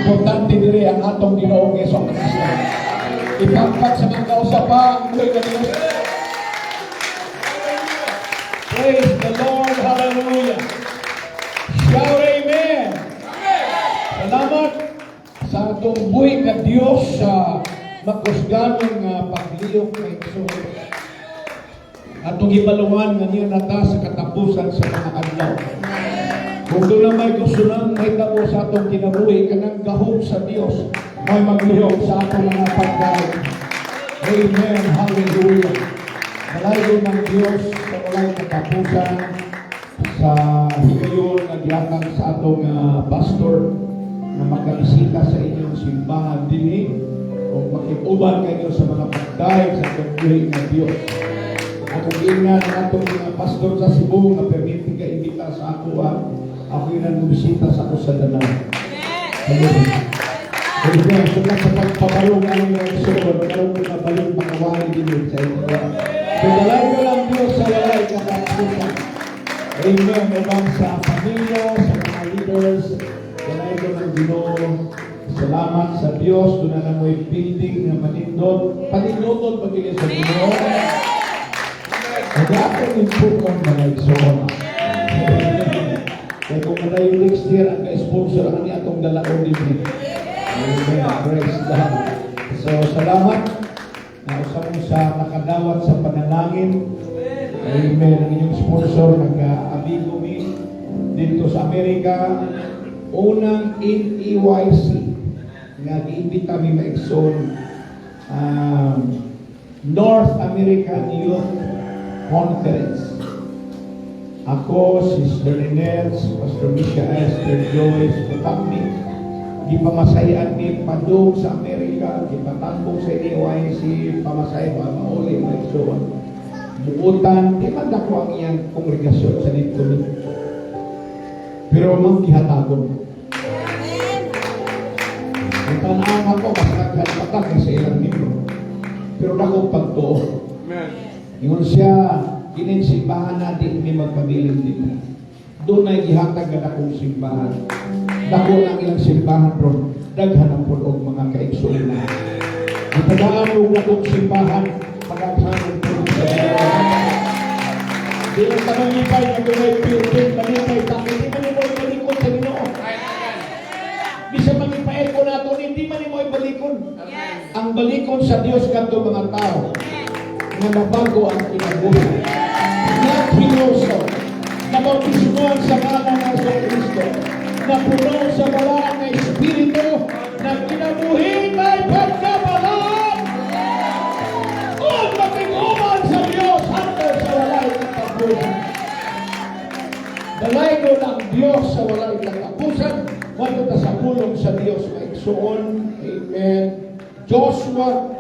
importante diri ang atong Ginoong Jesucristo. Ipagpag sa mga kausapang buhay ka Diyos. Praise the Lord, hallelujah. Shout amen. Salamat sa atong buhay ka Diyos sa makusganong pagliyok kay Isus. Atong ibaluan nga niya nata sa katapusan sa mga adlaw. Kung doon na may gusto nang mahitabo sa atong kinabuhi, kanang gahom sa Diyos, may maglihok sa atong mga pagkain. Amen, hallelujah. Malayo ng Diyos sa walay katapusan sa higayon na giyakang sa atong pastor na magkabisita sa inyong simbahan din o makiuban kayo sa mga pagkain sa atong buhay ng Diyos. Akong ingat ang atong mga pastor sa Cebu na permiti ka imbita sa ako ako yun ang bumisita sa ako sa Danang. Amen. Amen. Sula sa pagpabalong ang mga isoon, karong pagpabalong makawali din sa inyo. Pagdalay ko lang Diyos sa walay katapusan. Amen. Ibang sa pamilya, sa mga leaders, walay ko ng Ginoo. Salamat sa Diyos, doon na mo'y building na manindot. Panindoton pagkili sa Ginoo. Mag-aakong impukon mga isoon. Kaya kung na yung next year, ang ka-sponsor ang atong dalaon din. Amen. Praise God. So, salamat. Usapon sa nakadawat sa panalangin. Amen. Ang inyong sponsor, nag-abigo mi dito sa Amerika. Unang NEYC. Nag-iimbita mi maigsoon North American Youth Conference. Ako, Sister Inez, Pastor Misha Esther Joyce, Patami, di pamasayan ni Padong sa Amerika, di patambong sa NYC, pamasay pa, mauli, maigsoon. Buutan, di man dako ang iyang kongregasyon sa dito ni. Pero magkihatagon. Ang tanang ako, mas nagkatatak sa ilang libro. Pero dako pagtuo. Ingon siya, kinin simbahan natin may magpabiling dito. Doon ay gihatag na akong simbahan. Dako lang ilang simbahan ron. Daghan ang punog mga kaigsulan. Itagaan mo na akong simbahan. Pagkaksanan po sa Ginoo. Di lang panangipay na gulay pirdin. Manipay tayo. Hindi man mo ibalikon sa Ginoo. Bisa manipay ko na ito. Hindi man mo ibalikon. Ang balikon sa Diyos kanto mga tao na nabago ang kinabuhi. Naghiloso, nabautismuhan sa ngalan ng Kristo, napuno sa balaan ng Espiritu, na kinabuhi ay pagkabalaan. Kung makikuman sa Diyos hanggang sa walay katapusan. Dalay ko ng Diyos sa walay katapusan, wala na sa pulong sa Diyos maigsuon. Amen. Joshua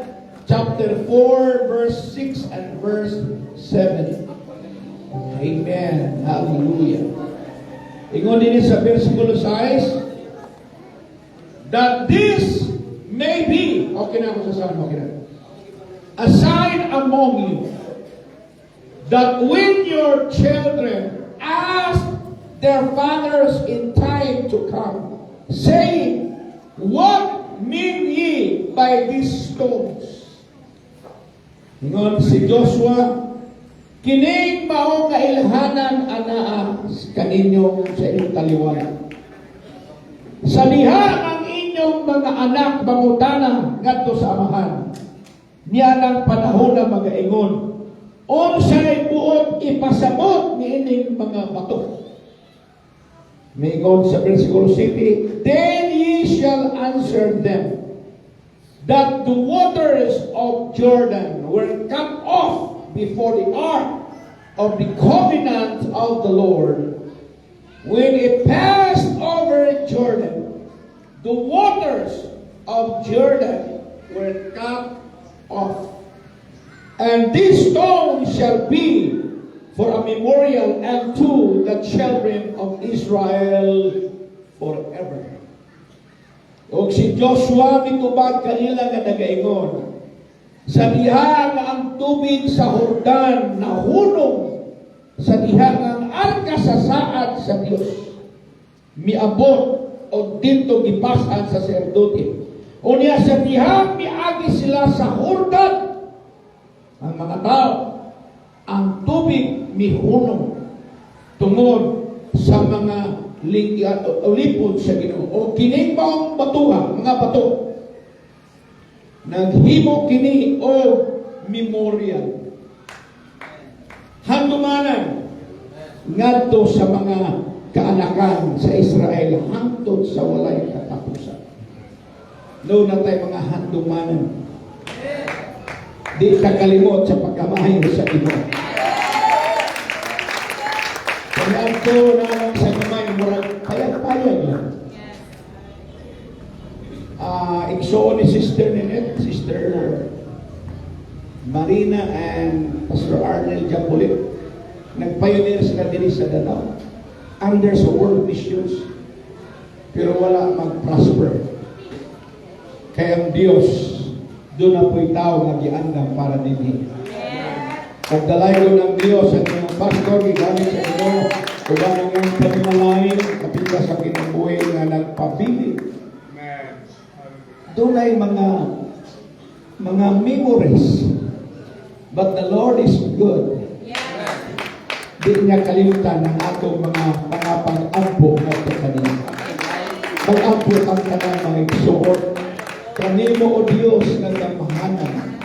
chapter 4, verse 6 and verse 7. Amen. Hallelujah. Ingon din sa versikulo 6, that this may be, okay na ako sasabi, okay na. A sign among you, that when your children ask their fathers in time to come, saying, what mean ye by these stones? Ingon si Joshua, kining mao nga ilhanan anaa kaninyo sa inyong taliwanan. Sa diha ang inyong mga anak mangutana ngadto sa amahan. Niya ng panahon na magaingon. Unsay buot ipasabot niining mga bato. Mingon sa versikulo 7, then ye shall answer them that the waters of Jordan were cut off before the ark of the covenant of the Lord. When it passed over Jordan, the waters of Jordan were cut off. And this stone shall be for a memorial unto the children of Israel forever. O si Joshua mitubag kanila nga nagaingon, sa diha nga ang tubig sa Jordan nahunong sa diha nga ang arka sa saad sa Dios miabot o dito gipasan sa sacerdote. Unya sa dihang miagi sila sa hurdan ang mga tao, ang tubig mihunong tungod sa mga ulipod sa Ginoo o kining maong batuha, mga bato. Naghimo kini o memorial. Handumanan ngadto sa mga kaanakan sa Israel hangtod sa walay katapusan. No na tayo mga handumanan. Di ka kalimot sa pagkamayo sa Ginoo. Kaya ito na lang sa kamay, murag payag-payag yan. Igsoon ni Sister Ninette, Sister Marina, and Pastor Arnel Japulit. Nag-pioneer sila din sa Danao. Under sa world missions, pero wala mag-prosper. Kaya ang Diyos, doon na po'y tao mag-iandang para din. Pagdalayo ng Diyos at mga pastor, gigamit sa inyo, kung ang iyong pagmalain, kapita sa kinabuhi na nagpabili. Doon ay mga memories. But the Lord is good. Di niya kalimutan ang atong mga pag-ampo na ito kanina. Pag-ampo ang kanang mga igsuot. Kanimo o Diyos na gamahanan.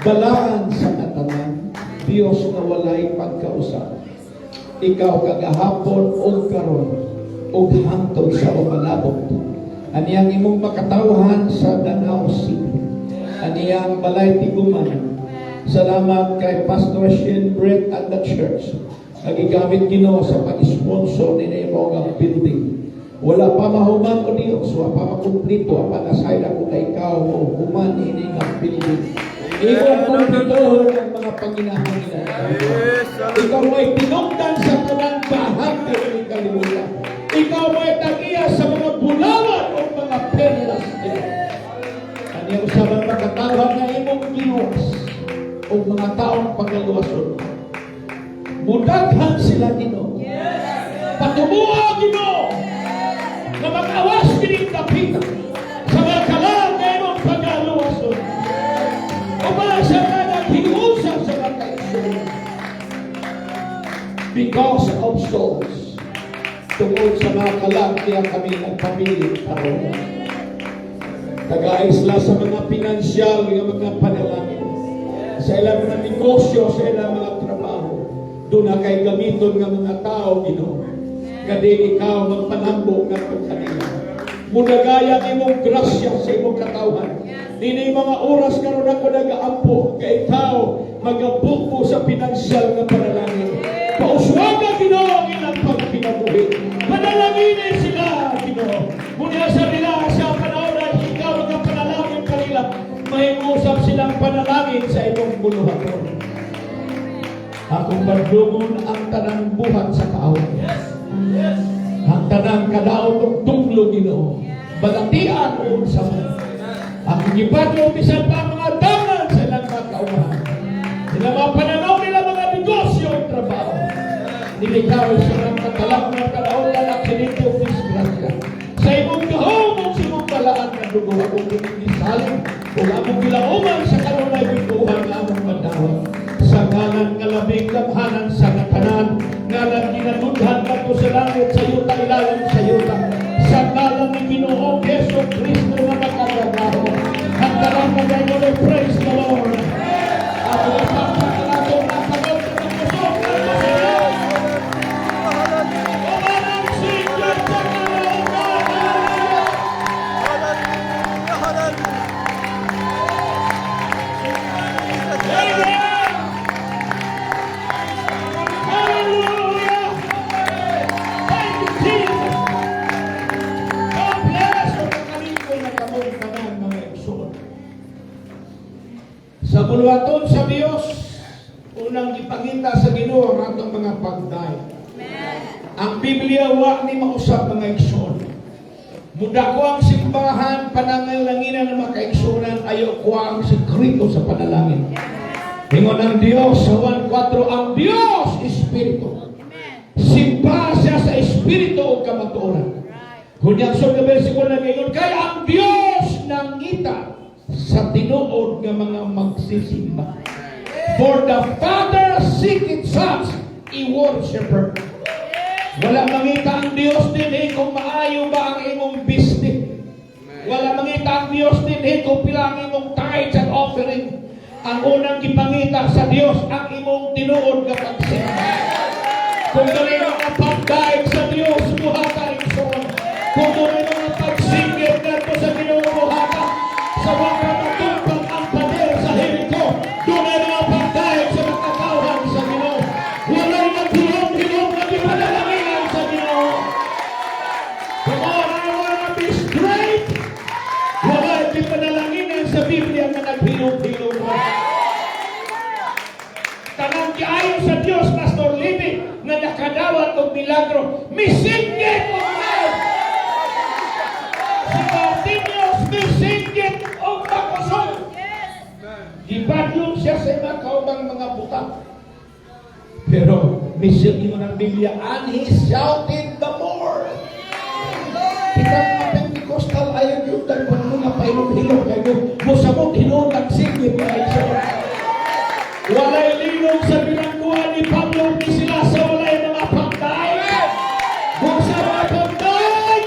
Balaan sa katanan, Diyos na walay pagkausap. Ikaw kagahapon o karon o hangtod sa umalabot. Aniyang imong makatawhan sa Danao City. Aniyang balay tiguman. Salamat kay Pastor Shane Brett at the church. Nagigamit Ginoo sa pag-sponsor ni mo ang building. Wala pa mahuman o Diyos, wala pa makumplito ang panasayla kung na ikaw mo human ini ang building. Ikaw kumplitohon ang mga panginahanglan. Ikaw ay tinungdan sa kanang bahagi ng kalimutan. Ikaw ay tagiya sa mga bulawan o mga perlas. Ano sa mga katawhan na imong ginuwas o mga taong pagkaluwason. Mudaghan sila Ginoo. Patumuha Ginoo na mag-awas kining kapita sa mga kalang na imong pagkaluwason. O ba sa mga naghiusap sa mga kaisunan. Because of souls. Tungkol sa mga kalang niya kami nagpamili karon. Taga-isla sa mga pinansyal, mga panalangin. Sa ilang mga negosyo, sa ilang mga trabaho. Doon na kay gamiton ng mga tao, Ginoo. Kadi ikaw magpanambo ng kanila. Munagaya imong grasya sa imong katawan. Dini mga oras karon ako nag-aampo kay ikaw mag-abot mo sa pinansyal nga panalangin. Pauswaga Ginoo ang ilang pagpinabuhi. Panalangin sila Ginoo. Muna sa nila sa panahon na ikaw magpanalangin kanila. Mahingusap silang panalangin sa imong buluhaton. Akong badlungon ang tanang buhat sa kaaway. Ang tanang kadaot ng tunglo Ginoo. Balatian o sa mga. Akong ipadlo bisan pa mga dangan sa ilang magkaumahan. Sila mga pananaw nila mga negosyo at trabaho. Nilikawin sa mga katalak ng kadaot ng aksidente o disgrasya. Sa imong gahong o sa imong balaan na dugo akong pinipisalin o among gilauman sa kanunay bituhan na among madawat. Sa ngalan nga labing lamhanan sa katanan, ngalan ginanudhan kato sa langit sa yuta ilalim sa yuta. Sa ngalan ni Ginoong Yeso Kristo na nakagagaho. Ang dalang nagay praise the Lord. Ako ang pagkakalatong nakagod sa pagkasok ng Panginoon. Umanang singgit sa kalaunan. Hallelujah! Thank you, Jesus! God bless ang kaliko na kamong tanan mga igsoon. Sa buluhaton sa Dios, unang ipakita sa Ginoo ang atong mga pagday. Ang Biblia wa ni mausap mga igsoon. Muda ko ang simbahan, panangalanginan ng mga kaigsunan, ayaw ko ang sekreto sa panalangin. Ingon ang Diyos sa Juan 4, ang Diyos Espiritu. Simba siya sa Espiritu o kamatuoran. Hunyang sa versikulo na ngayon, kaya ang Diyos nangita sa tinuod ng mga magsisimba. For the Father seeketh such a worshiper. Wala mangita ang Diyos din kung maayo ba ang imong business. Wala mangita ang Diyos din kung pila ang imong tithes and offering. Ang unang gipangita sa Diyos ang imong tinuod nga pagsimba. Kung doon mga pagdaig sa Diyos, buhata ikson. Kung doon mga pagsinggit nato sa Ginoo, buhata sa waka matumpag ang pader sa Jericho. Doon mga pagdaig sa nakatawhan sa Ginoo. Wala'y nagulong-hilong na ipanalamingan sa Ginoo. Come on, I wanna be straight. Wala'y ipanalamingan sa Biblia na naghilong-hilong na. Tanang kiayon sa Diyos, Pastor Libby, na nakadawat o milagro, misinggit o mal. Si Bartimeus, misinggit o makusog. Gibadyong siya sa mga kaubang mga buta. Pero, misinggit mo ng Biblia, and he shouted the more. Kita mga Pentecostal, ayaw yung talpon mo na pailong-hilong kayo. Musamot, hinong nagsinggit na ito. Walay linog sa pinangguan ni Pablo ni sila sa walay mga pagdaig. Kung sa mga pagdaig,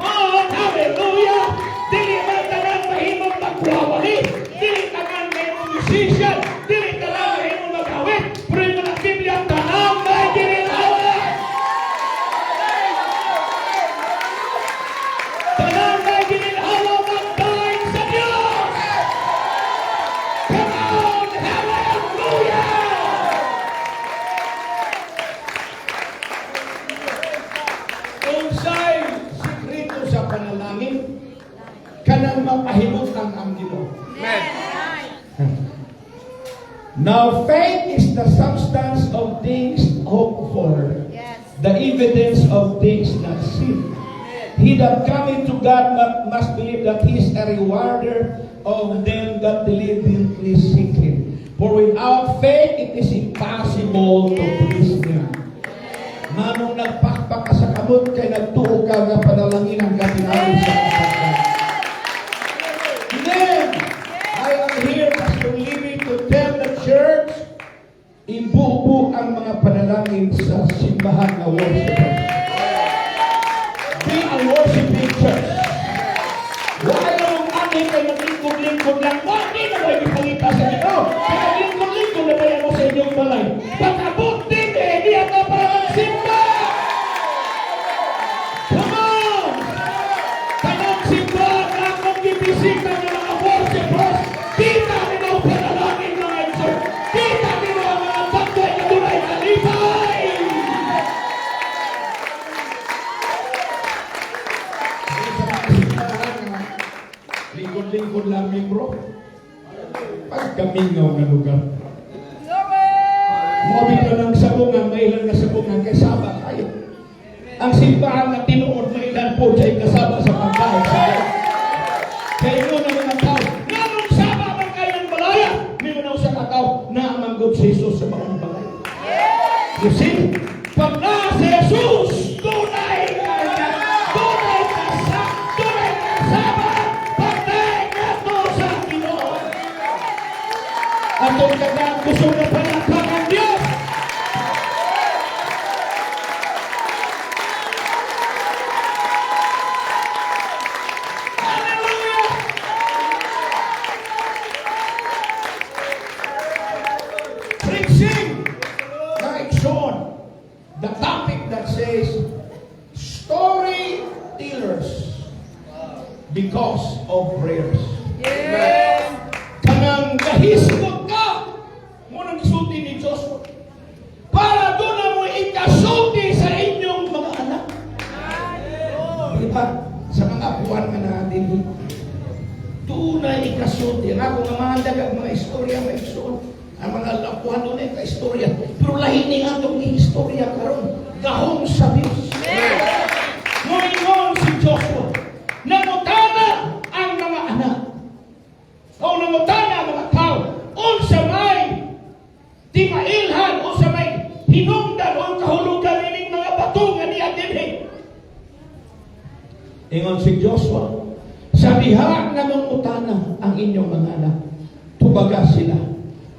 oh, hallelujah! Dili man tanan mahimong magwawali, dili tanan mahimong musician, dili tanan mahimong magawit, pero yung mga Biblia tanan may gininawa. Tanan may gininawa magdaig sa Diyos. Unsay sikreto sa panalangin kanang mapahimutan ang Ginoo. Now faith is the substance of things hoped for, the evidence of things not seen. He that cometh to God must believe that He is a rewarder of them that diligently seek Him. For without faith it is impossible to please Him. Manong nagpakpak ka sa kamot kay nagtuo ka nga panalangin ang katinawin sa kapatid. Then, I am here as to leave to tell the church, ibubo ang mga panalangin sa simbahan na worshiper. Be a worshiping church. Wala yung ating kay maglingkod-lingkod lang. Hindi na ba ipalita sa inyo? Kaya lingkod-lingkod na ba yan mo sa inyong balay? Pagkabot din hindi ako para magsimba! Come on! Tanong simba na akong gibisita ng mga worshipers. Kita nila ang panalangin ng answer. Kita nila ang mga bagay na dunay kalipay! Lingkod-lingkod lang, bro. Pagkamingaw na lugar. Mabig ka ng sabungan, may ilan na sabungan, kasama kayo. Ang simbahan na tinuod, may ilan po siya'y kasama sa pagkain sa kayo. Kaya yun ang mga tao, nanong sama man kayo ng balaya, may manaw sa katao, na amanggod si Jesus sa mga balaya. You see, pag na si Jesus, tunay kasama, pagdaig na to sa Ginoo. At ang kagam gusto na palakpak ang Diyos. Hallelujah! Preaching like Sean, the topic that says storytellers because of prayers. Yes! Kanang kahisgot ka, munang isulti ni Joshua. Para doon na mo ikasulti sa inyong mga anak. Diba? Sa mga buwan nga natin, tunay ikasulti. Ang ako nga mga dagat, mga istorya, mga isul. Ang mga lapuan doon ay ka-istorya. Pero lahi ni nga itong istorya karon gahong sa Diyos. Ngunit si Joshua, nangutana ang mga anak. O nangutana ang mga tao. Unsa may timailhan, unsa may hinungdan o kahulugan ining mga batungan ni Adinhe. Ingon si Joshua, sa diha nga mangutana ang inyong mga anak, tubaga sila,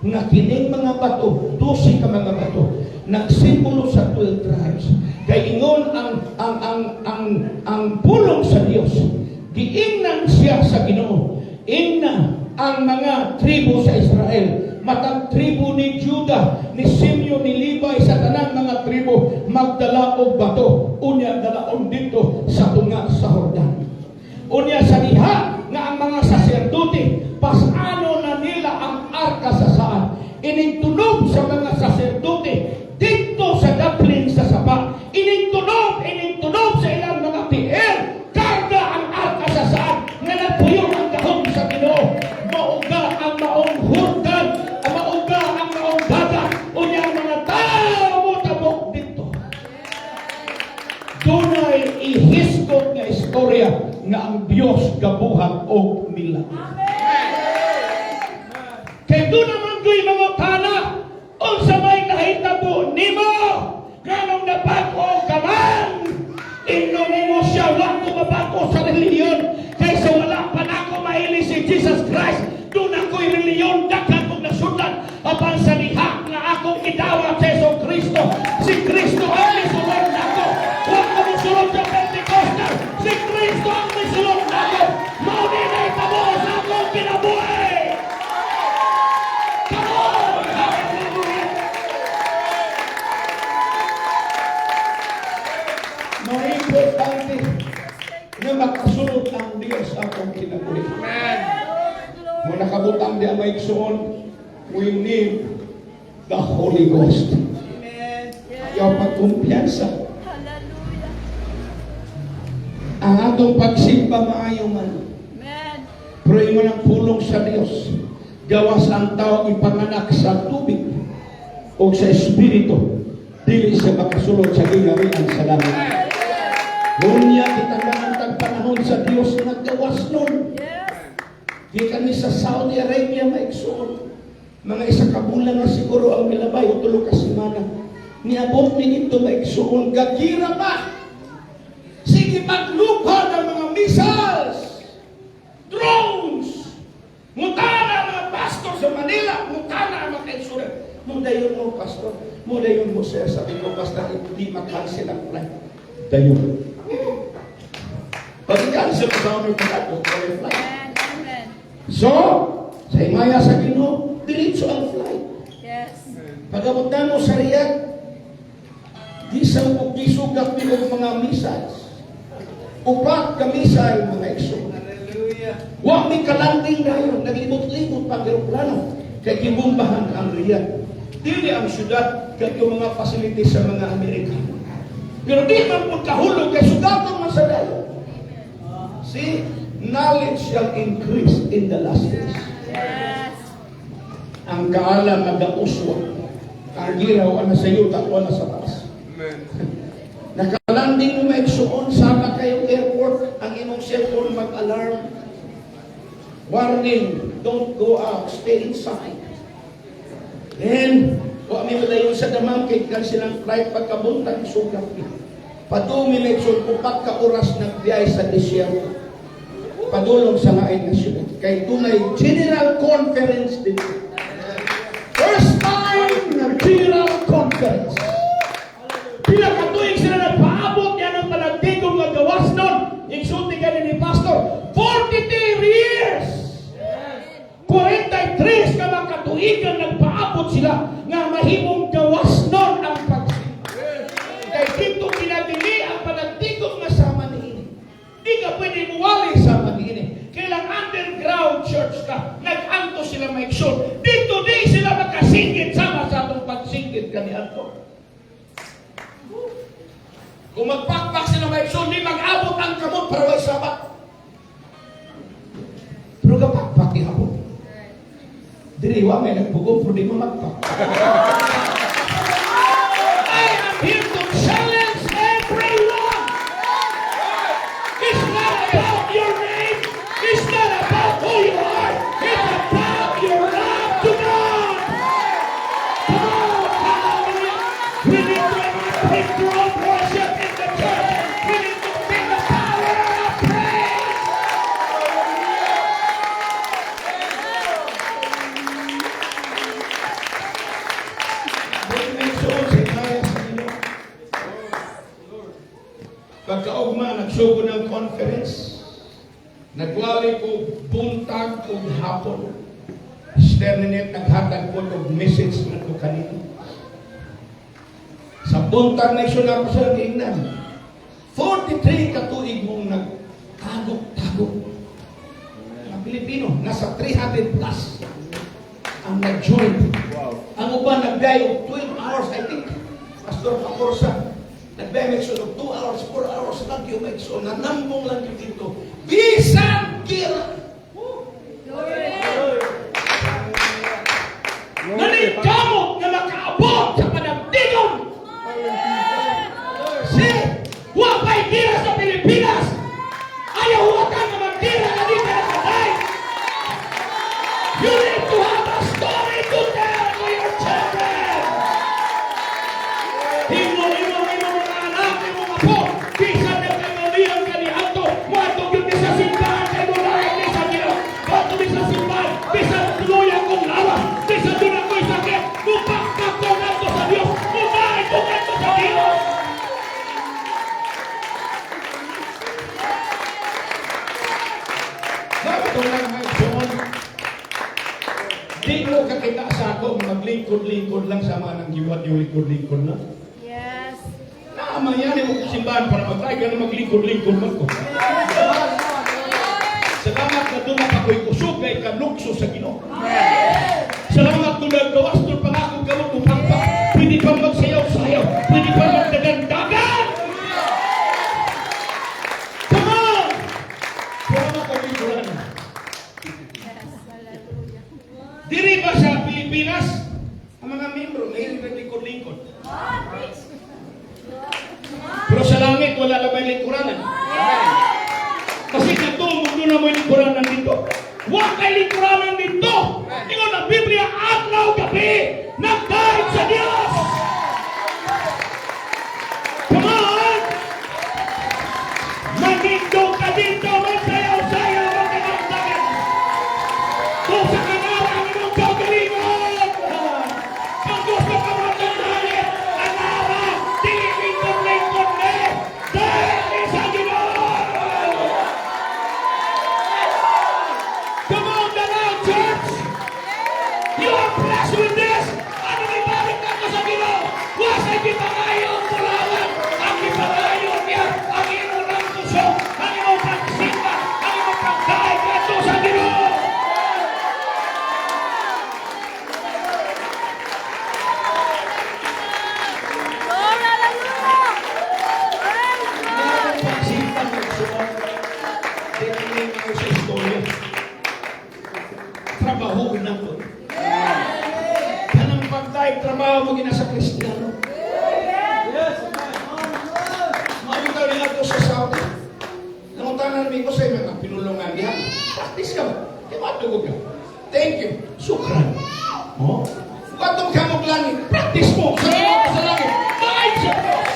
nga kining mga bato, 12 ka mga bato, nagsimbolo sa 12 tribes. Kay ingon ang pulong sa Dios, giingnan siya sa Ginoo. Ingna ang mga tribo sa Israel, matang tribo ni Judah, ni Simeon, ni Levi, sa tanang mga tribo magdala og bato, unya dalaon dito sa tunga sa Jordan. Unya sa diha nga ang mga saserdote pasano na nila ang arka sa saan, inigtunog sa mga saserdote dito sa daplin sa sapa, inigtunog sa ilang mga pier, karga ang arka sa saan, nga nagpuyong ang gahom sa Ginoo. Mauga ang maong Jordan, mauga ang maong dagat, unya ang mga tao mo tabok dito. Dunay ihiskot nga istorya nga ang Dios gabuhat og milagro. Kay doon naman ko'y mga tana, unsa may nahitabo nimo, ganong napako ka man, ingnon mo siya, wag ko mapako sa reliyon, kaysa wala pa na ako maili si Jesus Christ, doon ako'y reliyon, dakan kong nasundan, apan sa diha nga akong idawat sa Yeso Kristo, si Kristo ang misulod nako, wag ko misulod sa Pentecostal, si Kristo ang misulod nako, mauni na itabo sa akong kinabuhay. Importante na makasunod ang Diyos akong kinabuhi. Kung nakabutang di ang maigsoon, we need the Holy Ghost. Ayaw pagkumpiyansa. Ang atong pagsimba maayo man. Pero mo ng pulong sa Diyos. Gawas ang tao ipanganak sa tubig o sa Espiritu. Dili siya makasunod sa gingarian sa langit. Unya kitangganan tag panahon sa Dios nga naggawas nun. Di kami sa Saudi Arabia maigsoon. Mga isa ka bulan na siguro ang milabay o tulo ka semana. Niabot ni ito maigsoon. Gagira pa. Sige maglupa ng mga missiles, drones. Mutana ang mga pastor sa Manila. Mutana ang mga kaigsoon. Mudayon mo, pastor. Mudayon mo, sir. Sabi ko, basta hindi makansel ang flight. Dayon. Pag-cancel sa aming flight. So, sa Himaya sa Ginoo, diretso ang flight. Yes. Pag-abutan mo sa Riyadh, gisugat ni og mga missiles. Upat ka missile mga ekso. Wa mi kalanding dayon, naglibot-libot pag eroplano kay gibombahan ang Riyadh. Dili ang syudad kay mga facilities sa mga Amerikano. Pero di man po kahulog kay sugaton man sa dayon. See, knowledge shall increase in the last days. Yes. Ang kaalam na dauswa, kagiraw na sa iyo, takwa na sa taas. Nakalanding mo maigsoon, sama kayong airport, ang imong cellphone mag-alarm. Warning, don't go out, stay inside. Then, kung kami malayon sa damang, kay silang flight pagkabuntang sugat. Padumi maigsoon, upat ka oras nagbiyay sa disyerto. Padulong sa lain na syudad. Kay tunay general conference dito. First time na general conference. Pila katuig sila nagpaabot yan ang panagtigong magawas nun. Insulti ka ni Pastor. 43 years! 43 ka mga katuigan nagpaabot sila nga mahimong gawas nun ang pagsimba. Kay dito pinabili ang panagtigong masama ni ini. Di ka pwede muwali sa manini. Kailang underground church ka, nag-anto sila maikson. Dito di sila makasingit sama sa atong pagsingit ka ni Anto. Kung magpakpak sila maikson, di mag-abot ang kamot para way sabat. Pero kapakpak ihapon. Diriwa may nagbugong, pero di mo magpakpak. I am here to challenge everyone. It's not about your name. It's not about who you are. It's about your love to God. Come on, hallelujah. We need to have a picture of worship in the church. We need to feel the power of conference. Nagwali ko buntag o hapon. Sister Ninette naghatag ko ng message na ko kanina. Sa buntag na iso na ako sa tingnan. 43 katuig mong nagtagok-tagok. Ang Pilipino, nasa 300 plus ang nag-join. Wow. Ang uban nagdayo 12 hours, I think. Pastor Pacorsa, nagdayo of 2 hours, 4 hours lang yung so nanambong lang yung dito. Bisan kira! Nanikamot na makaabot sa panagdigon! Wapay tira sa Pilipinas! Ayaw huwatan na magtira na dito na katay! You need to have a story to tell to your children! Himo mga anak, himo mga po! Bisa na kayo naliyang kanihanto! Matog yung bisa simbahan kayo mo lahit ni sa Gino! Matog bisa simbahan! Bisa tuluya kong lawas! Bisa doon ako'y sakit! Mupakpak ko na ito sa Diyos! Mumahin ko na ito sa Gino! Di mo kakita sa ako maglingkod-lingkod lang sa mga nang giwat yung lingkod-lingkod na. Yes. Naamayan mo simbahan para magtay ka na maglingkod-lingkod man ko. Salamat na doon ako'y kusog kay kanukso sa Ginoo. Salamat doon naggawas doon pangakong gamot upang pa. Pwede pa magsayaw-sayaw. Pwede pa magdagandagan. Come on! Salamat ang lingkuran. Diri ba sa Pilipinas, ang mga membro may lingkod-lingkod. Pero sa langit, wala na may lingkuranan. Kasi katong mundo na may lingkuranan dito. Huwag kay lingkuranan dito. Ingon ang Biblia, adlaw gabi, nagdahil sa Diyos. Come on! Magindong ka dito, magsayaw-sayaw, magdagandagan. Kung sa kanara ang imong kagalingon, kung gusto ka magdandali, kanara, lingkod-lingkod na, dahil sa Ginoo. Come on, Davao Church! You are blessed with this! Ano ibalik na ko sa Ginoo? Wasay gipangayong pulawan, ang gipangayong niya, ang iyong puso, ang iyong pagsimba, ang iyong pagkain ito sa Ginoo. Pagsimba ng suot, tiniling ako sa istorya. Trabaho na to. Kanang pagtay, trabaho mo ginasa Kristiyano. Makita rin ako sa Saudi. Nanguntahan namin ko sa mga pinulungan niya. Practice ka ba? Di matugog ka. Thank you. Sukran. Oh? Batong ka mong langit. Practice mo. Sa langit. Kahit sa Diyos.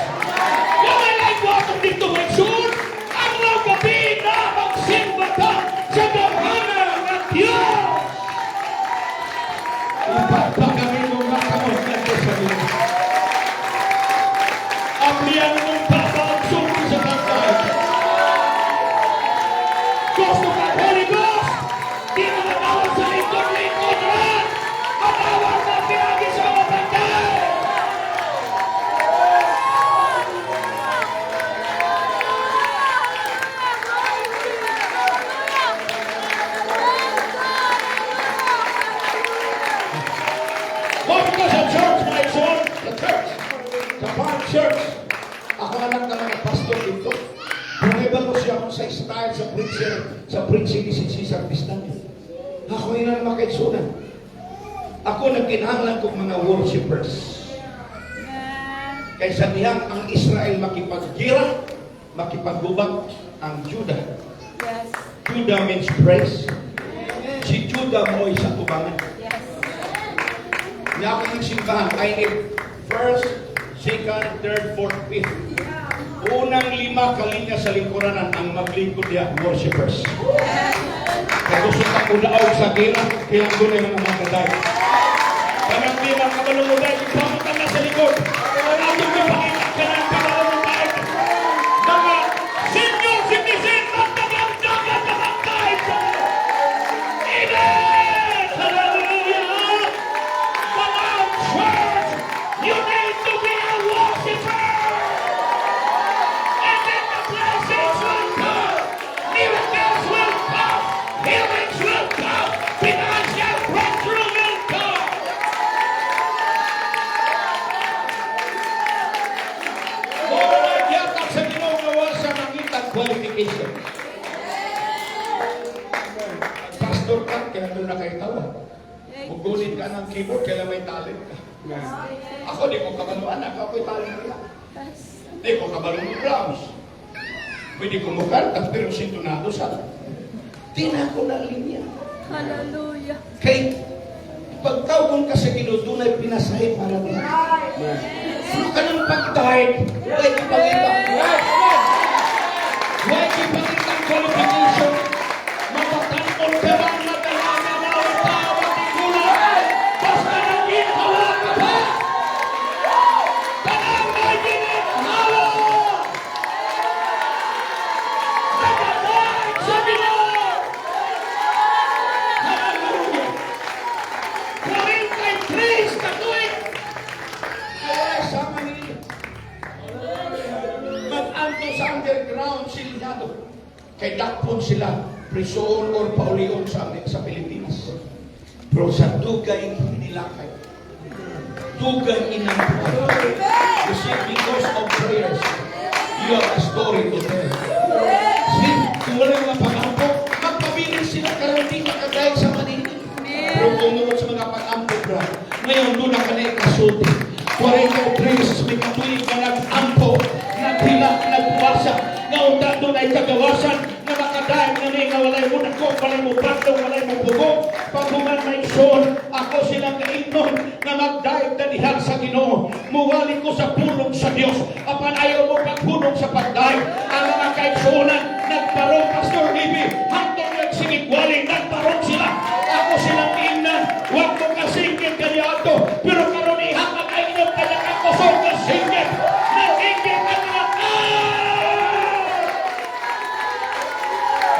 Kung may life mo atong dito may sun, ang lang gabi na magsimba ka sa damhanan ng Diyos. Ipagpagamin mo nga kamot na Diyos sa Diyos. Aplihan mong papagsong sa pagkay. Gusto ka, Holy Ghost! Di mo matawag sa lingkod-lingkod rin! Matawag na pinagi sa mga pagkay! Huwag ka sa church, my son! Sa church! Sa Park Church! Ako anak ka mga pastor dito. Pumibalo siya ako sa style, sa preaching ni si Cesar Pistante. Ako yun ang makaitsunan. Ako nagkinahanglan kong mga worshipers. Kaysa niyang ang Israel makipaggira, makipagbubag ang Judah. Yes. Judah means praise. Si Judah mo ay sa tubangan. Yes. Niya ako ng simbahan, I need first, second, third, fourth, fifth. Unang 5 kalinya sa lingkuranan ang maglingkod niya, worshipers. Kagusok ang unaog sa gira, kaya doon ay mga kaday. Kanang 5 kabalunguday, ipamutan na sa likod. Ang atong ipakita ka ng kabalunguday. Mga senior citizen, kaya doon na kayo tawa. Mugulit ka ng keyboard, kaya may talent ka. Ako, di ko kabalo anak, ako'y talent ka. Di ko kabalo ng drums. Pwede ko mukanta, pero sintonado sa di na ako na linya. Hallelujah. Kay pagtawgon ka sa Ginoo, doon ay pinasahe para mo. So ka ng pag-dive, huwag ipakita. Huwag ipakita ang qualification. Mapatangkol ka ba ang nadalaga na ang tawag ni Gula? Basta naging hawa ka ba? Tanang may ginagawa! Nagdadahig sa Ginoo! Hallelujah! 43 na tuwing! Kaya sama ninyo. Mag-anto sa underground silyado. Kay dakpon sila, prison or paulion sa Pilipinas. Pero sa dugay nilakay. Dugay inampuan. You see, because of prayers, you have a story to tell. See, kung wala mga pag-ampo, magpabilis sila karoon di makagayag sa Manila. Pero kumunod sa mga pag-ampo, bro. Ngayon, doon na ka na ikasulti. 43, may katulig ka nag-ampo, naghila, nagbuwasa, naunta doon ay kagawasan, na makadahig na nga walay mo nako, walay mo batong, walay mo bugong, pagbuman may son, ako silang kaignon, na magdahig na dihag sa Ginoo. Muwali ko sa pulong sa Diyos, apan ayaw mo pagpulong sa pagdahig. Ang mga kaigsunan, nagparong Pastor Libby, hantong nagsigigwali, nagparong sila. Ako silang kaignan, huwag mo kasingit kanyato, pero karoon ihang kaignon, kaya kakosong kasingit, nagingit ka nila.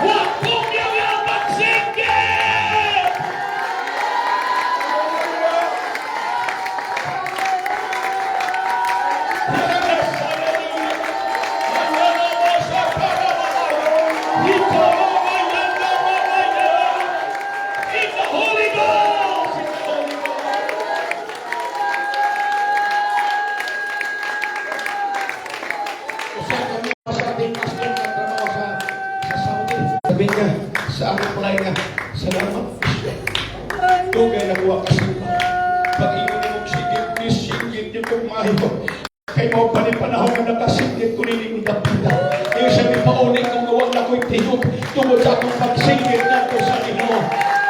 Huwag kong yung magsingit! In the Holy Ghost! In the Holy Ghost! Usa kami sa ating pastor na trabaho sa Saudi. Sabi niya sa aking kulay nga, salamat. Tugay na buwa kasi pag-iwan mo sigit, nisigit niyo kong mahiyo. Kay mo pa rin panahon na nakasigit ko rin yung dapita. Yung sabi pa ulit kung gawag na ko'y tiyog tungod sa akong pagsigit na ko sa Ginoo.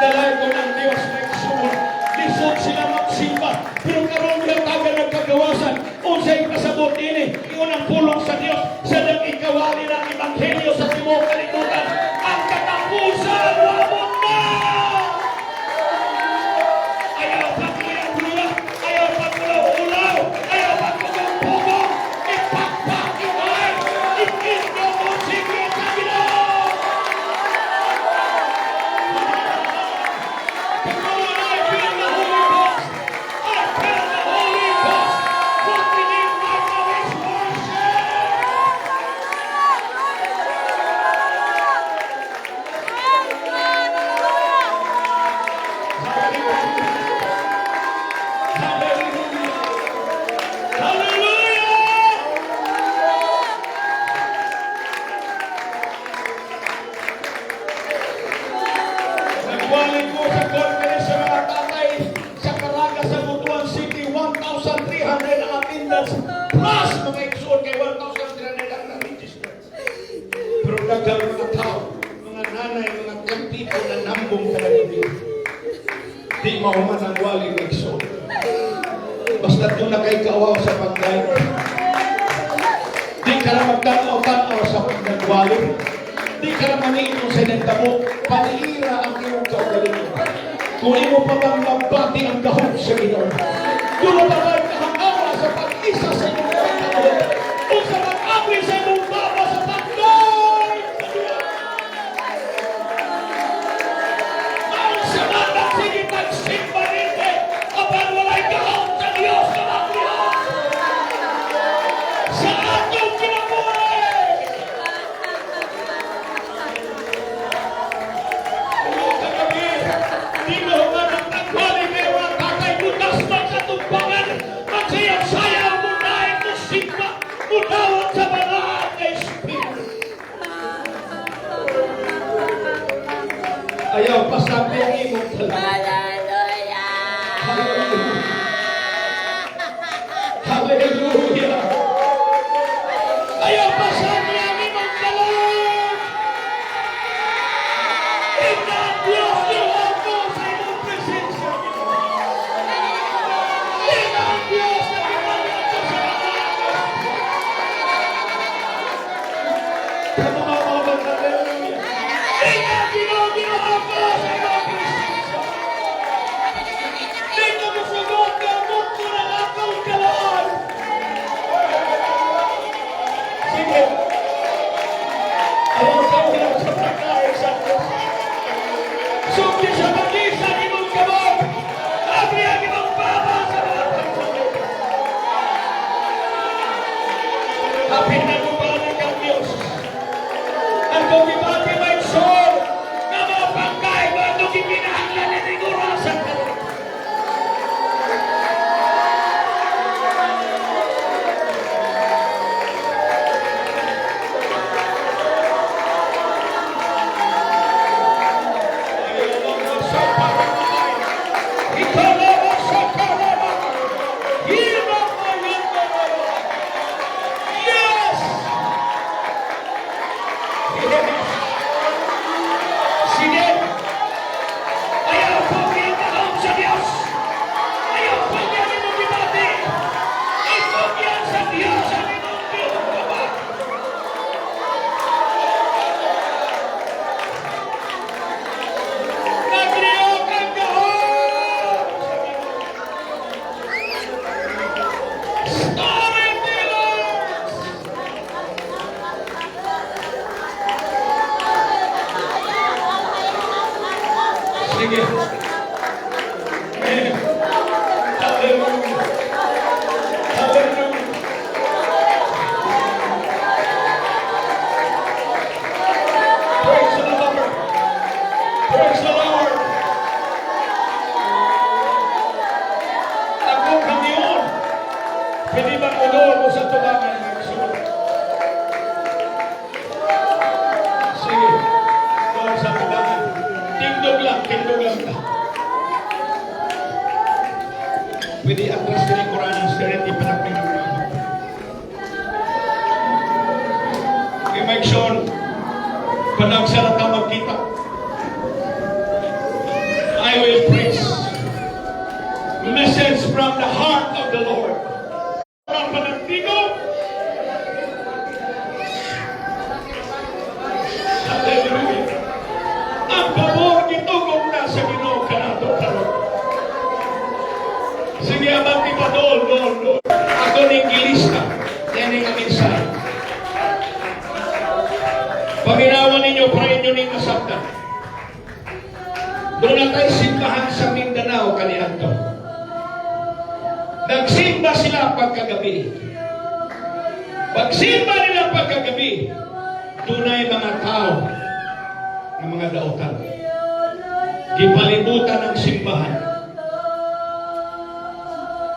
Dalay ko ng Diyos na iksunod. Lisod sila magsimba. Pero karoon nila tagal nagkagawasan. Unsay kasabot ini, iyon ang pulong sa Diyos sa nang ikawali ng Ebanghelyo sa Timog Kalimutan. Ang katapusan, wabot na! Ayaw pagluya-luya, ayaw pagulaw-ulaw, ayaw pagpugong-pugong, ipagpakimay, ikinyo mo sige sa Ginoo! Because when I feel the Holy Ghost, I feel the Holy Ghost. What we need right now is worship. Hallelujah. Hallelujah. Nagwaling ko sa conference sa mga tatay sa Caraga sa Butuan City, 1,300 ang attendance plus mga igsoon kay 1,300 ang na-register. Pero dagang mga tao, mga nanay, mga young people na nambong talaga din. Di mauman ang waling igsoon. Basta doon na kay kaawaw sa pagkain. Di ka na magtanaw-tanaw sa pagkagwaling. Di ka na maninom sa nagdamo. Panihira ang iyong kaugalingon. Kung imo pa bang magbati ang gahog sa Ginoo. Kung pa bang kahangawa sa pag-isa sa iyong pagkagawin. Kung sa mag-abri sa iyong baba sa pagkain sa Diyos. Ang saman na sige magsimba rin kapag wala'y gahog sa Diyos na mag-Diyos. Sa atong kinabuhay. Di mo man ang tagwali, pero ang tatay butas man sa tumpangan, magsayang-sayang mo na Ayaw pasabi ang imong talan. Hallelujah! Hallelujah. Hallelujah. Ayaw pasabi ang imong talan. Tingnan Diyos ako sa imong presensya. Tingnan Diyos na ginagawa ko sa mga hallelujah. Tingnan ginagawa ko sa imong presensya. Tingnan mo sa God na mundo ng akong kalaan. Sige. Ayaw sa ulang sa pagkain sa Diyos. Sumpi sa pag-isa ni mong kamay. Abri ang imong baba sa mga pagkain. Hapit na gumaling ang Diyos. Ang kumibati may sol na mga pagkain mo ang nagipinahanglan na nigurasan ka. Yes! Sige! Ayaw po kinakaon sa Diyos! Ayaw po yan imong gibati! Ikaw yan sa Diyos ang imong ginagawa! Nagriyok ang gahon! Storytellers! Sige. Amen. Hallelujah. Hallelujah. Praise the Lord. Praise the Lord. Ako kami yun. Pwede ba ulol mo sa tubangan ng sunod? Sige. Lord sa tubangan. Tindog lang ka. Pwede atras ka ng Quran ng Sereti Panagpinagpinag. Okay, Mike Sean, panagsara ka magkita. I will preach. Message from the heart of the Lord. Ang panagtigo. Hallelujah. Ang pabor gitugong na sa Ginoo kanato karon. Sige, abang di pa doon. Ako ning gilista. Yan ang mensahe. Paginawa ninyo, para inyo ning nasabtan. Doon na tayo simbahan sa Mindanao kaniadto. Nagsimba sila pagkagabi. Pagsimba nila pagkagabi, tunay mga tao ng mga dautan. Gipalibutan ng simbahan.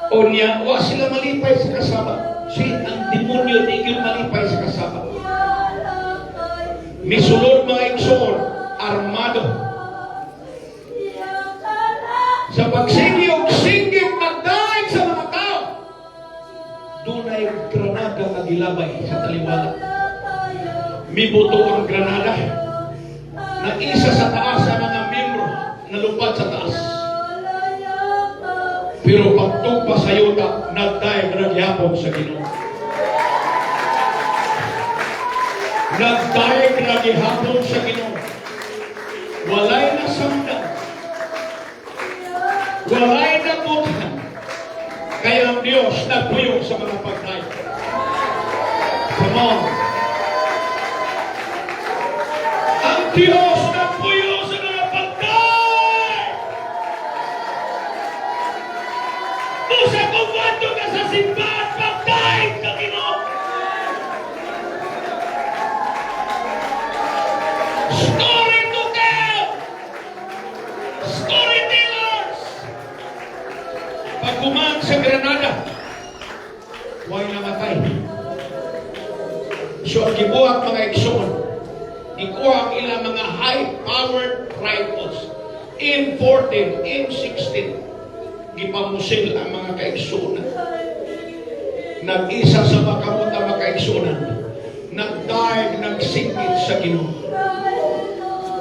O niya, wa sila malipay sa kasaba. Ang demonyo tigil malipay sa kasaba. Misulod mga igsoon, armado. Sa pagsigi o singgit magdaig sa mga tao, dunay granada na gilabay sa taliwala. Mibuto ang granada na isa sa taas sa mga membro na lupad sa taas. Pero pagtugpa sa yuta, nagdaig nagyapon sa Ginoo. Nagdaig nagyapon sa Ginoo. Walay na samdan. Walay na butan. Kaya ang Diyos nagpuyong sa mga pagdaig. Come on. Ang Diyos nagpuyong sa mga pagdaig. Musa kung wando ka sa simbahan, pagdaig ka Ginoo. Story to tell. Storytellers. Pag kumang sa Granada, huwag namatay. So, ang gibuhat mga igsoon, ikaw nakuha ang ilang mga high-powered rifles. M14, M16. Gipamusil ang mga kaigsunan. Nag-isa sa makamot ang mga kaigsunan. Nagdaig, nagsingit sa Ginoo.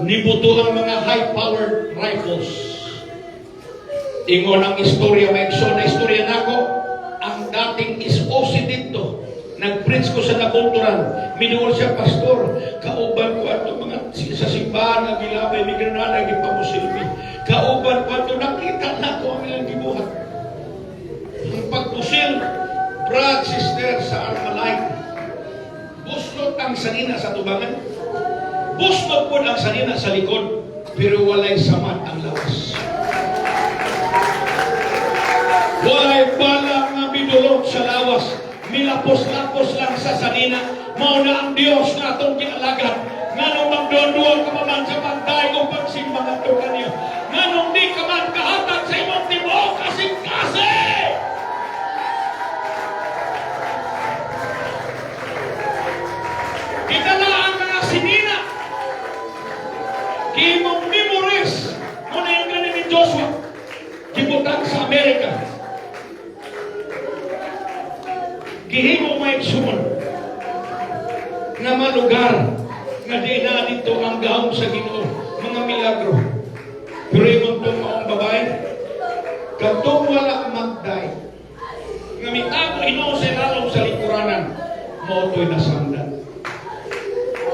Nibuto ang mga high-powered rifles. Ingon ang istorya, may na istorya nako. Ang dating is-osi dito. Nag-preach ko sa nakulturan. Minuol siya, pastor. Kauban ko ato mga sa simbahan na gilabay, may granada, gipamusilbi. Kauban ko ato, nakita na ko ang ilang gibuhat. Ang pagpusil, brad, sister, sa Armalite. Bustot ang sanina sa tubangan. Bustot po ang sanina sa likod. Pero walay samat ang lawas. Walay bala nga bidulot sa lawas. Milapos-lapos lang sa sanina. Mauna ang Diyos na itong kinalagat. Nganong magdoon-doon ka man sa pantay kung pagsimbang at ito kaniyo. Nganong di ka man kahatag sa imong tibok kasing-kasi. Kitala ang mga sinina. Kimong memories. Muna yung ganin ni Joshua. Kibutang sa Amerika. Gihimo may sumun na malugar nga di na dito ang gahom sa Ginoo, mga milagro. Pero yung itong maong babae, katong wala magday, nga mitago Ginoo sa lalong sa likuranan, maotoy na sandan.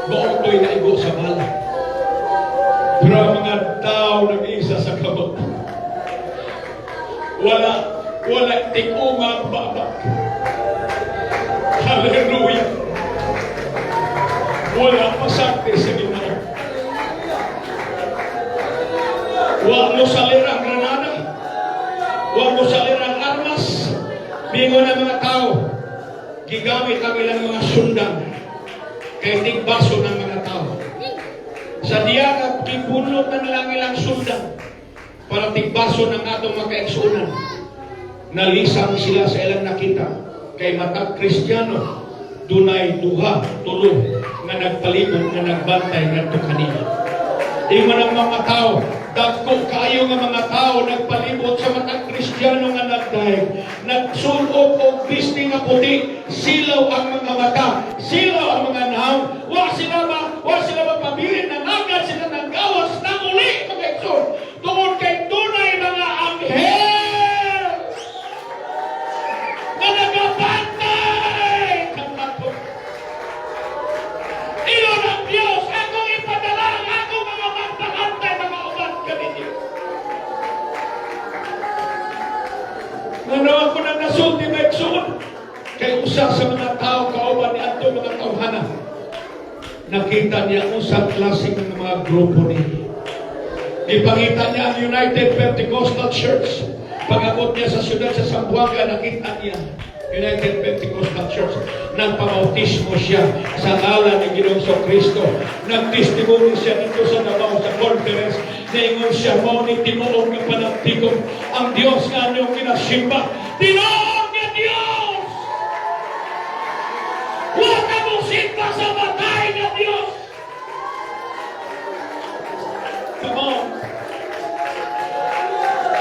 Maotoy na igo sa bala. Pero ang mga tao nag-isa sa kabot. Wala tikumang babak. Hallelujah. Wala pasakti sa Ginoo. Wa mo salirang granada. Wa mo salirang armas. Bingon ang mga tao. Gigamit ang ilang mga sundan. Kaya tigbaso ng mga tao. Sa diyagat, kibunot na nilang ilang sundan. Para tigbaso ng atong mga kaigsunan. Nalisang sila sa ilang nakita. Kay matag Kristiyano, dunay duha, tulo, nga nagpalibot, nga nagbantay, nga ito kanina. Ingon ang mga tao, dagko kayo nga mga tao, nagpalibot sa matag Kristiyano nga nagdaig, nagsulog o bisni nga puti, silaw ang mga mata, silaw ang mga nahang, wa sila mapabilin, nanagad sila ng gawas, nanguli, mga ikson, tungod kay tunay mga anghel, na nagabantay ng mato. Iyon ang Diyos, akong ipadala, akong mga magpakantay, mga umat ka ninyo. Ano ako na nasulti na iksun, kay usa sa mga tao, kauban ni ato mga tauhana, nakita niya usang klaseng mga grupo niya. Ipangita niya ang United Pentecostal Church. Pag-abot niya sa siyudad sa Zamboanga, nakita niya United Pentecostal Church. Nagpabautismo siya sa ngalan ni Ginoong Kristo. Nagtestimony siya dito sa Davao sa conference. Naingon siya, mauni tinuong ng panagtigong ang Diyos nga niyong kinasimba. Tinuong niya Diyos! Huwag ka mong simba sa matay na Diyos! Come on!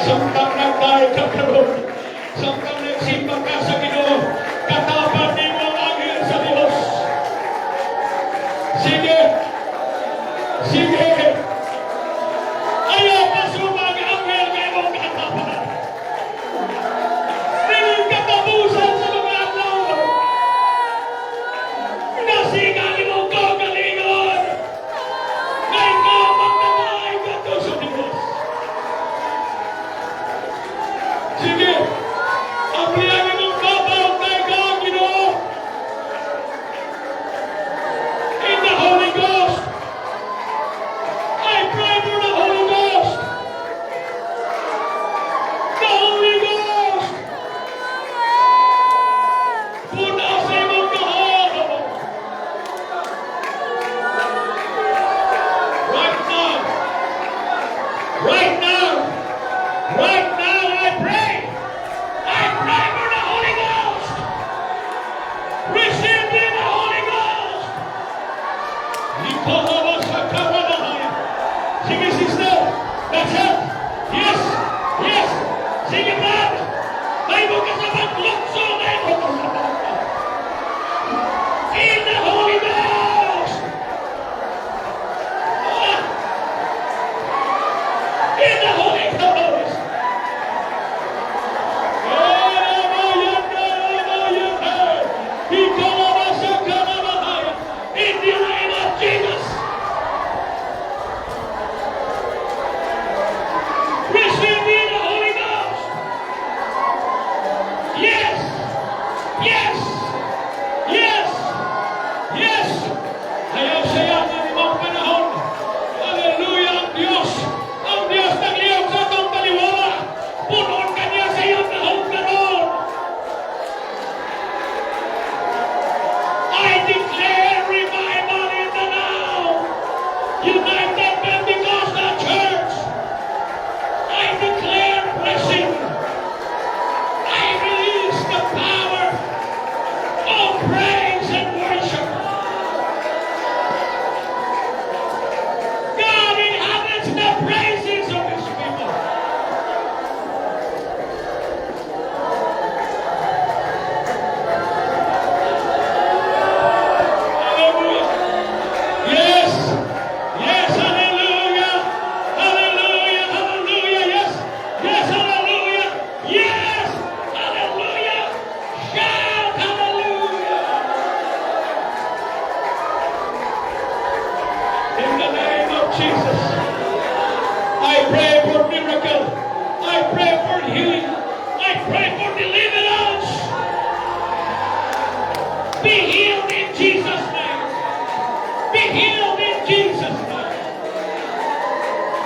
Samtang nagdahil ka karoon, samtang nagsimba ka sa Ginoo, katapat ni mo ang anghel sa Diyos. Sige! Sige! Ayaw pa sumang anghel kayo mong katapat. Rinong katapusan sa mga atlaw. Nasigang imong kagalingon. Ngayon ka magtatay ka to sa Diyos. Sige, ang liyan mong babaw ka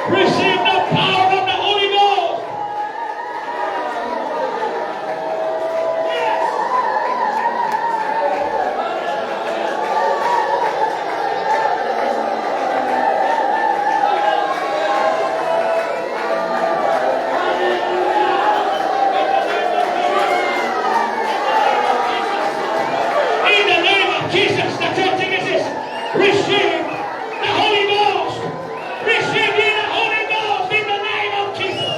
Receive the power of the Holy Ghost. In the name of Jesus, the church is receive the Holy Ghost. Receive ye the Holy Ghost in the name of Jesus.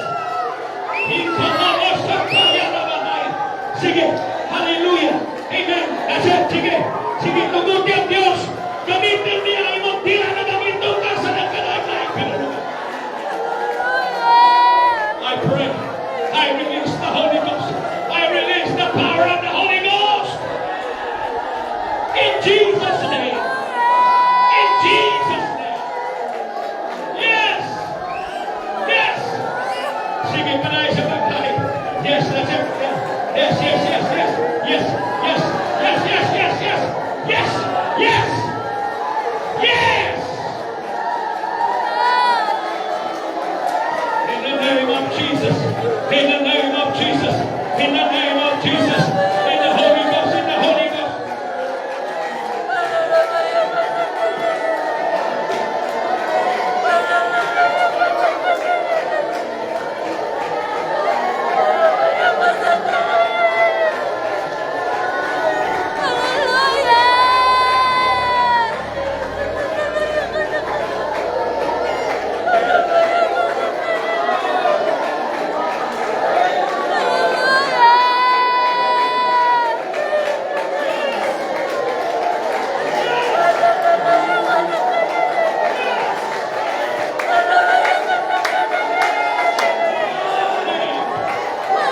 Sige, hallelujah. Amen. That's it. Sige. Sige, tuguti ang Diyos. Gamitin niya ang imong tila na gamitin ka sa nagkalaklay. I pray. I release the Holy Ghost. I release the power of the Holy Ghost. In Jesus' name. In Jesus' name. Yes. Yes. Sige, panay sa pagkain. Yes, that's it. Yes, yes, yes, yes. Yes, yes, yes, yes, yes, yes. Yes, yes. Yes. In the name of Jesus. In the name of Jesus. In the name of Jesus. In the Holy Ghost. In the Holy Ghost.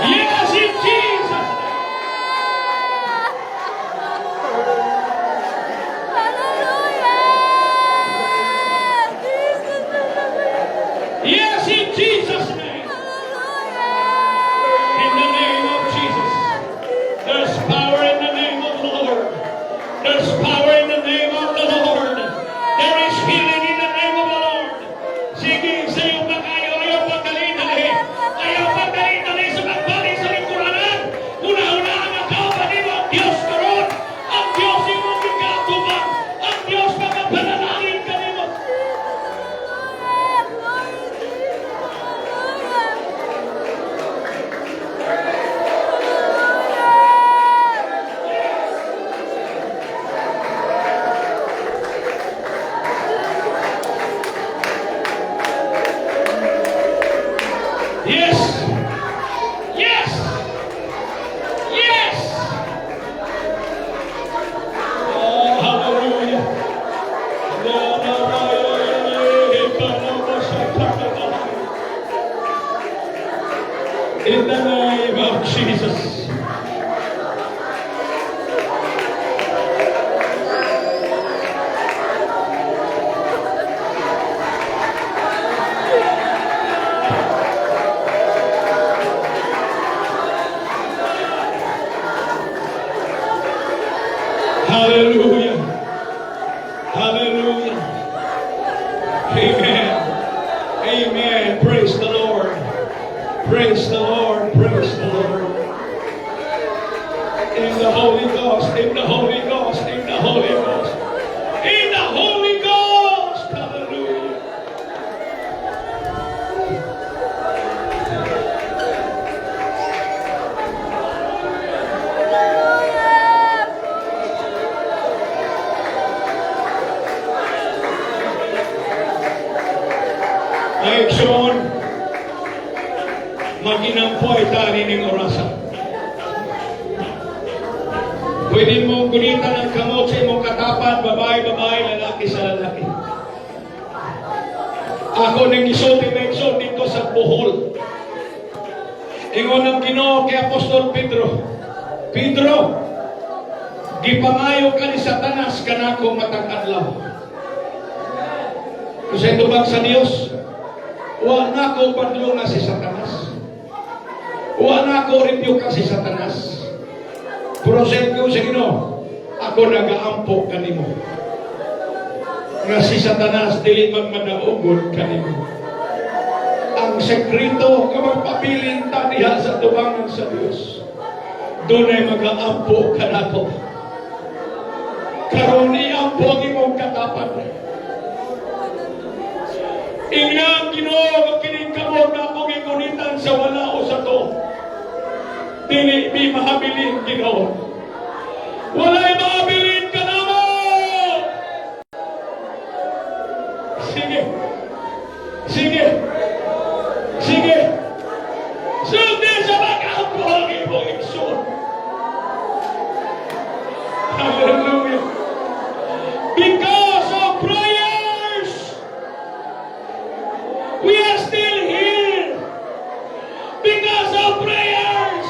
Yes, in Jesus' Yes, in Jesus' name. In the name of Jesus. There's power in the name of the Lord. There's power in the name of the Lord. There is healing in the name of the Lord. Sige, sa iyong ayaw pagdali-dali. Ayaw pagdali-dali sa pagbalik sa lingkuranan. Una-una ang akapan mo ang Diyos karon. Ang Diyos imong gigatuban. Ang Diyos magapanalangin ka nimo. Yes. Yes. Yes. Oh, hallelujah. In the name of Jesus. Hallelujah. Hallelujah. Amen. Amen. Praise the Lord. Praise the Lord. Praise the Lord. In the Holy Ghost. In the Holy Ghost. In the Holy Ghost. In the Holy Ghost. Hallelujah. Action. Maginampoy tani ning orasan. Pwede mo gunitan ang kamot sa imong katapan, babae, lalaki sa lalaki. Ako nang isulti na isulti dito sa Bohol. Ingon ang Ginoo kay Apostol Pedro. Pedro, gipangayo ka ni Satanas kanako matag adlaw. Kasi tubag sa Dios, wa na ko padlo na si Satanas. Wa na ko rebuke si Satanas. Prosen ko sa Ginoo, ako nagaampok kanimo. Nga si Satanas dili magmadaugon kanimo. Ang sekreto ka magpabilin ta diha sa tubangan sa Dios. Dunay mag-aampo ka nato. Karon iampo ang imong katapan. Ingnan Ginoo kining kamot na akong igunitan sa wala o sa to. Dili mi mahabilin Ginoo. Walay mahabilin ka namo. Sige. Sige. Sige. Sulti sa mag-aampo ang imong igsoon. Hallelujah. Because of prayers, we are still here. Because of prayers,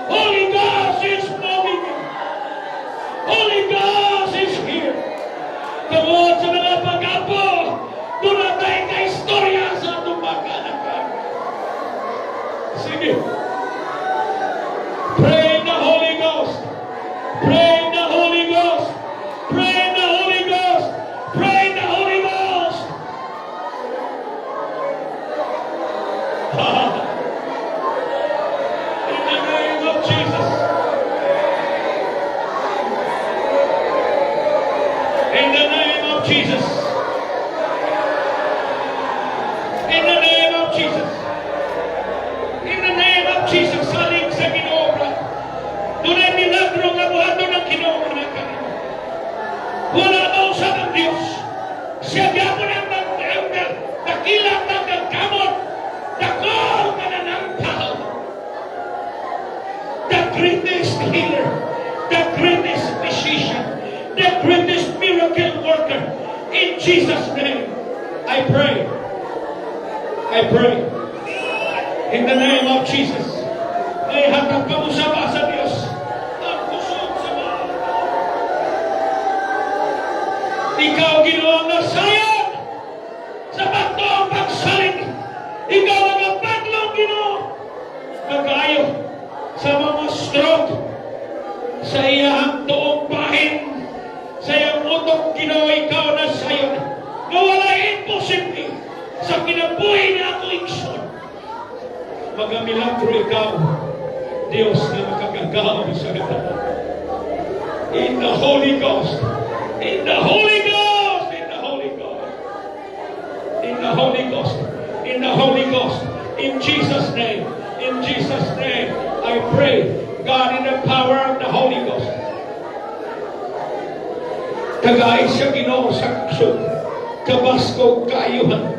Holy Ghost is moving. Holy Ghost is here. Tungod sa mga pag-apo, dunatay ka istorya sa atong pagkanakan. Sige. Pray in the Holy Ghost. Pray in the Holy Ghost. Pray in the Holy Ghost. Pray in the Holy Ghost. In the name of Jesus. In the name of Jesus. In the name of Jesus. In the name of Jesus. Saling sa Ginoo. Dunay milagro nga buhaton ng Ginoo mga kanimo. Wala na usab ang Dios. Siya gyapon ang dakilang nagkamot. Dakol ka na ng tao. The greatest healer. The greatest physician. The greatest miracle worker. In Jesus' name, I pray. I pray. In the name of Jesus. Ay hatag ka mo sa Diyos. Ang kusog sa mga. Ikaw Ginoo na sayang sa pagtuong pagsalig. Ikaw ang paglong Ginoo. Magkaayo sa mga stroke, sa iyang tuong bahin, sa iyang utok Ginoo, ikaw na sayon. Nawala imposible sa kinabuhi na ako ikson. Magamilagro ikaw, Diyos na makagagawa sa ganda. In the Holy Ghost. In the Holy Ghost. In the Holy Ghost. In the Holy Ghost. In the Holy Ghost. In Jesus' name. In Jesus' name. I pray, God, in the power of the Holy Ghost. Kagay siya Ginoo sa kusog. Kabasko kaayuhan.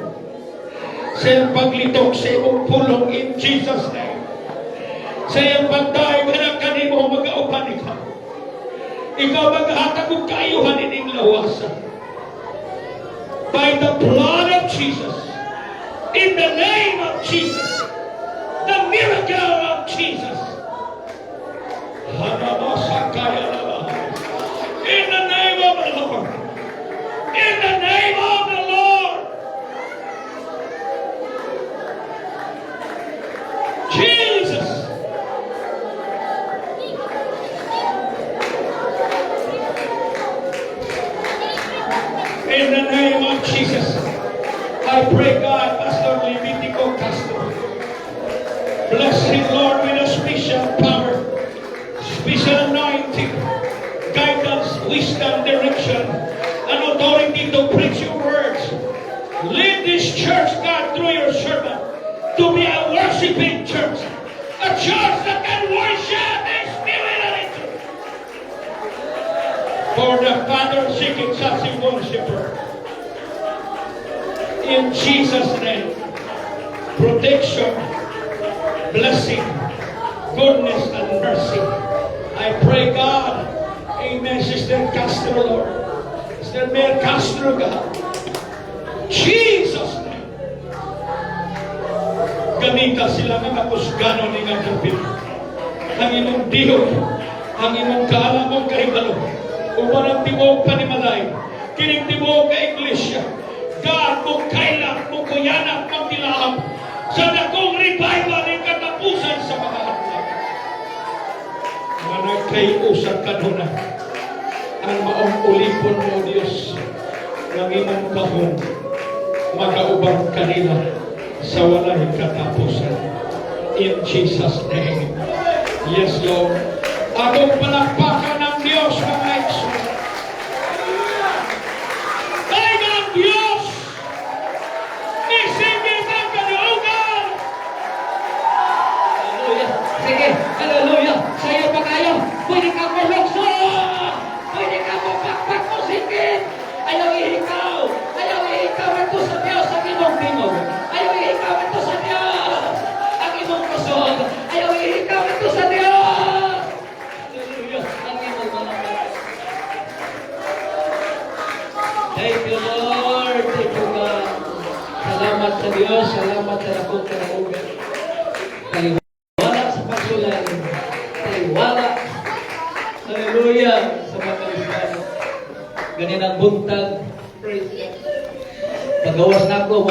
Sa iyang paglitok sa iyong pulong in Jesus' name. Sa iyang pagdaig na kanimo mag-aupan ikaw. Ikaw maghatag og kaayuhan ining lawasan. By the blood of Jesus. In the name of Jesus. The miracle of Jesus. In the name of the Lord. In the name of the Lord. Jesus. In the name of Jesus. I pray God, Pastor Levitico Castro. Bless him, Lord, with a special power, special anointing, guidance, wisdom, direction, and authority to preach your words. Lead this church, God, through your servant, to be a worshiping church, a church that can worship in spirit and in truth. For the Father seeking such a worshiper. In Jesus' name, protection, blessing, goodness, and mercy. I pray, God, amen, Sister Castro, Lord. Sister Mel Castro, God. Jesus' name. Ganita sila mga kusgano ni nga kapit. Ang imong dihog, ang imong kaalamong kahibalo. Uban ang tibok panimalay. Kining tibok ka iglesia. God, mong kailang, mong kuyanap, mong tilahap. Sa dakong revival ng katapusan sa mga hatag. Mga nagkaiusan kanuna. Ang maong ulipon mo, Diyos, ng imong kahon, magaubang kanila. sa walay katapusan. In Jesus' name. Yes, Lord. Atong palakpakan ng Diyos, mga igsoon. Ay ng Diyos! Nisingil ang kaliugan! Hallelujah. Sige, hallelujah. Sa'yo pa kayo. Pwede ka mo lukso. Pwede ka mo pakpak mo sikit. Ayaw ihikaw. Ayaw ihikaw ito sa Diyos ang imong tingog. Ayaw ihikaw ito sa Diyos ang imong kusog. Ayaw ihikaw ito sa Diyos. Hallelujah. Ang imong mga Thank you, Lord. Thank you, God. Salamat sa Diyos. Salamat sa lakong kanahugan. Taliwala sa pagsulalim. Taliwala. Hallelujah. Sa mga Kristiyano. Ganyan ang buntag. Praise God. Pagawas na ako.